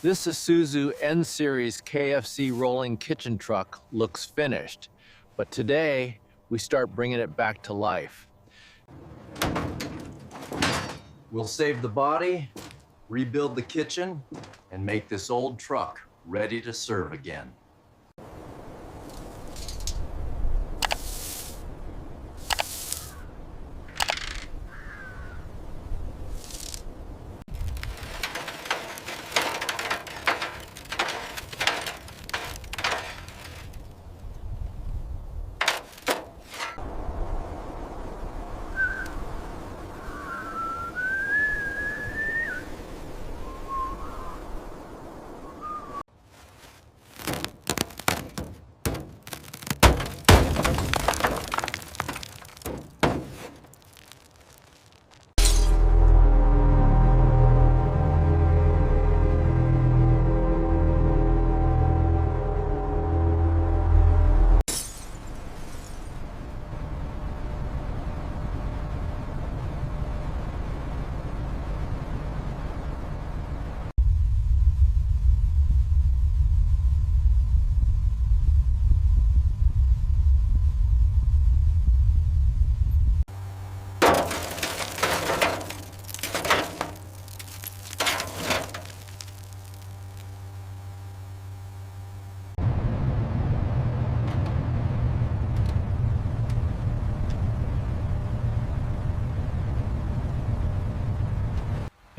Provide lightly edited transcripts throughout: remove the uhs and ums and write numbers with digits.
This Isuzu N-Series KFC rolling kitchen truck looks finished, but today we start bringing it back to life. We'll save the body, rebuild the kitchen, and make this old truck ready to serve again.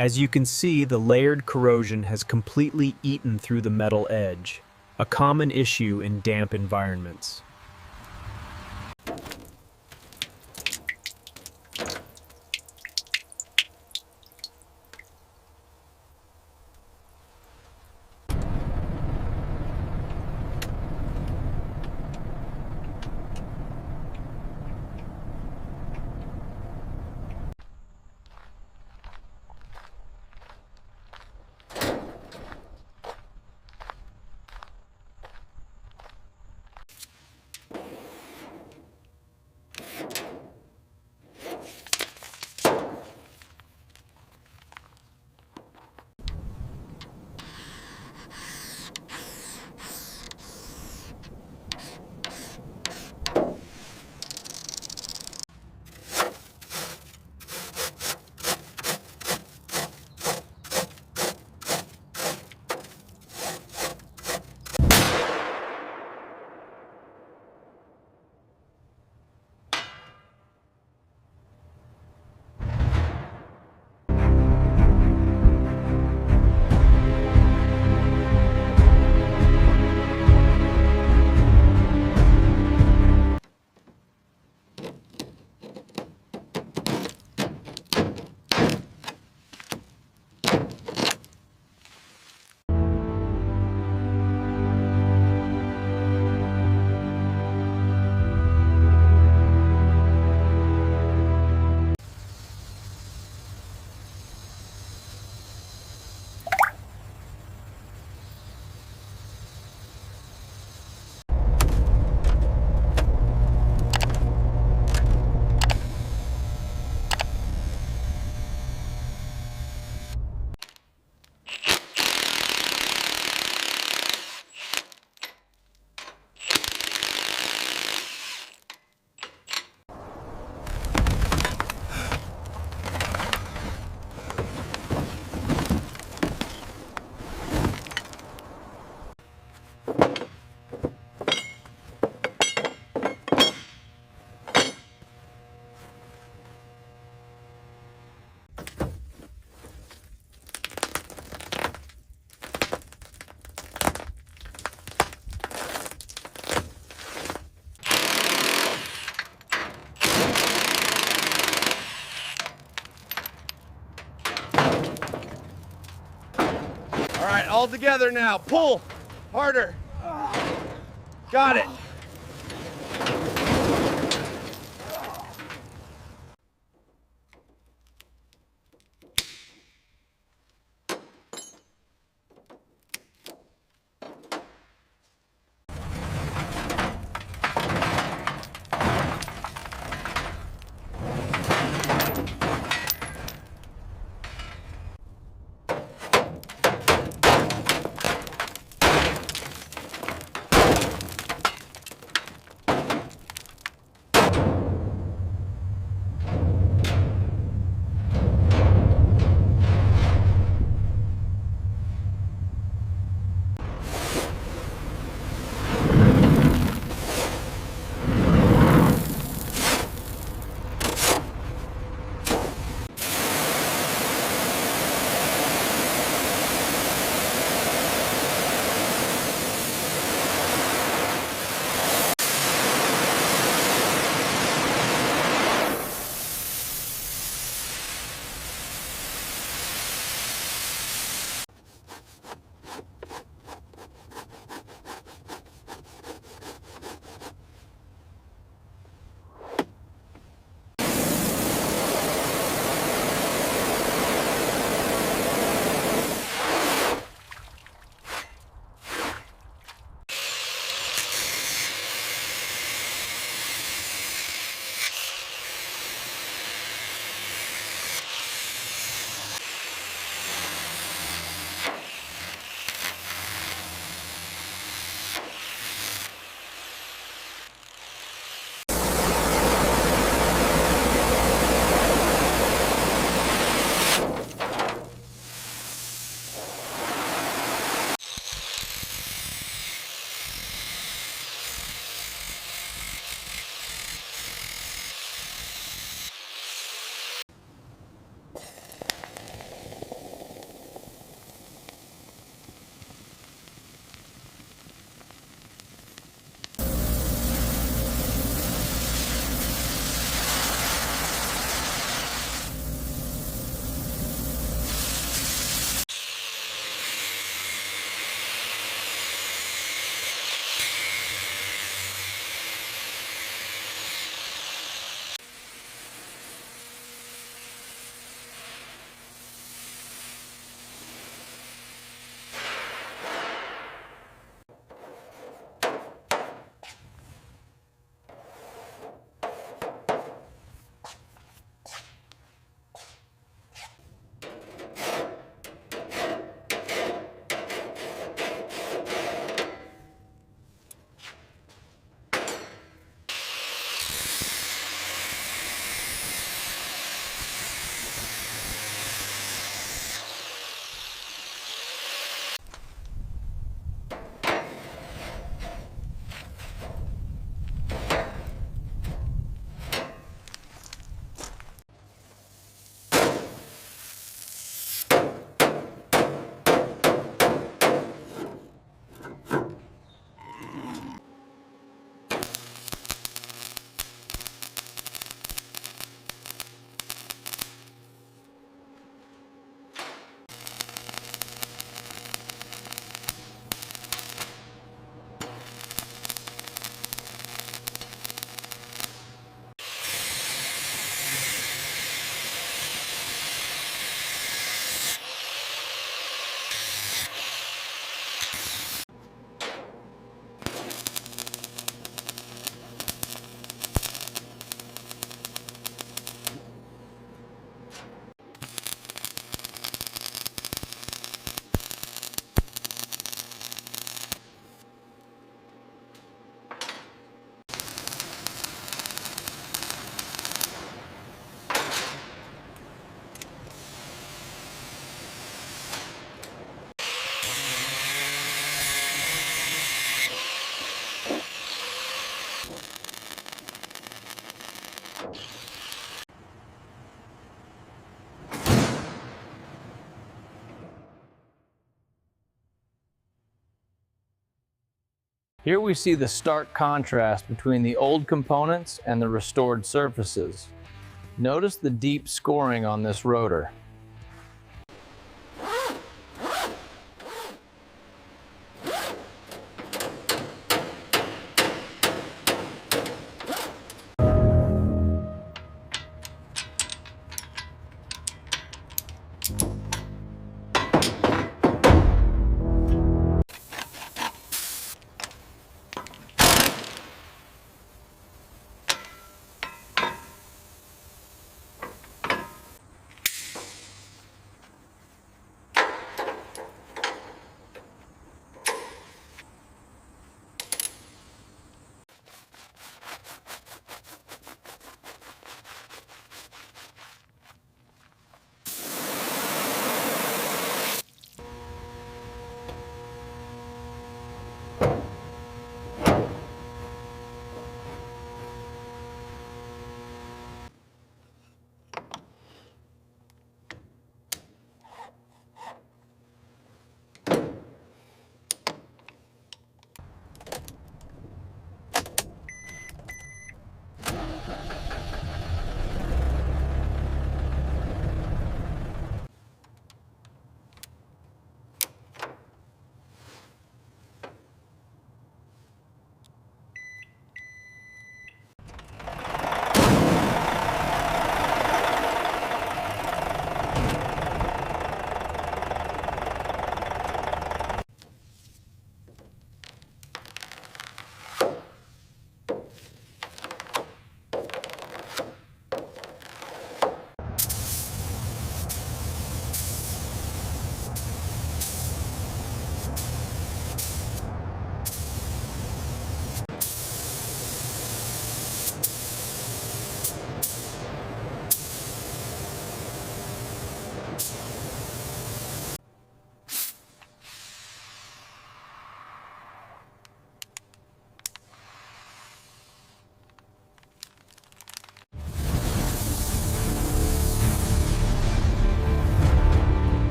As you can see, the layered corrosion has completely eaten through the metal edge, a common issue in damp environments. All right, all together now. Pull harder. Got it. Here we see the stark contrast between the old components and the restored surfaces. Notice the deep scoring on this rotor.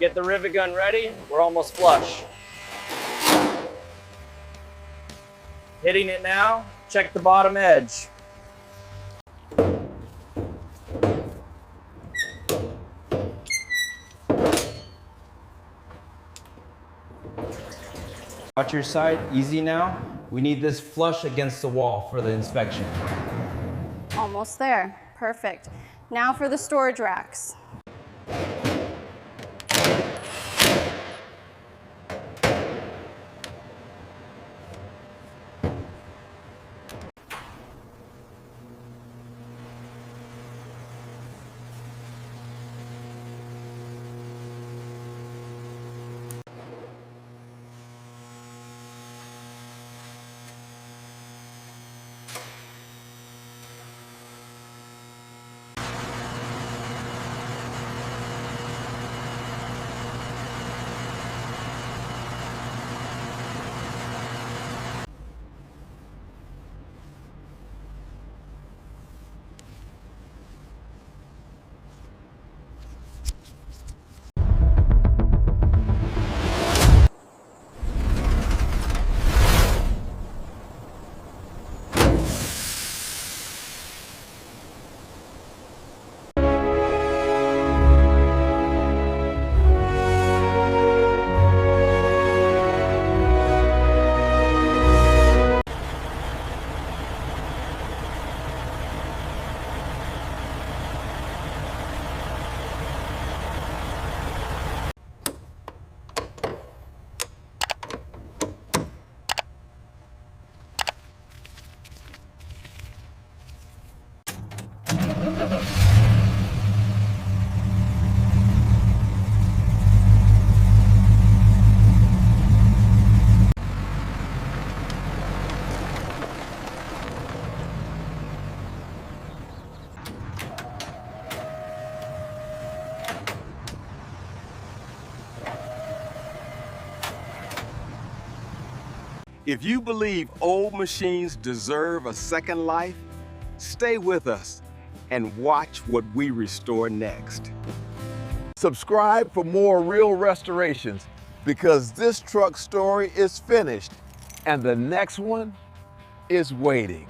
Get the rivet gun ready, we're almost flush. Hitting it now, check the bottom edge. Watch your side, easy now. We need this flush against the wall for the inspection. Almost there, perfect. Now for the storage racks. If you believe old machines deserve a second life, stay with us and watch what we restore next. Subscribe for more real restorations because this truck story is finished and the next one is waiting.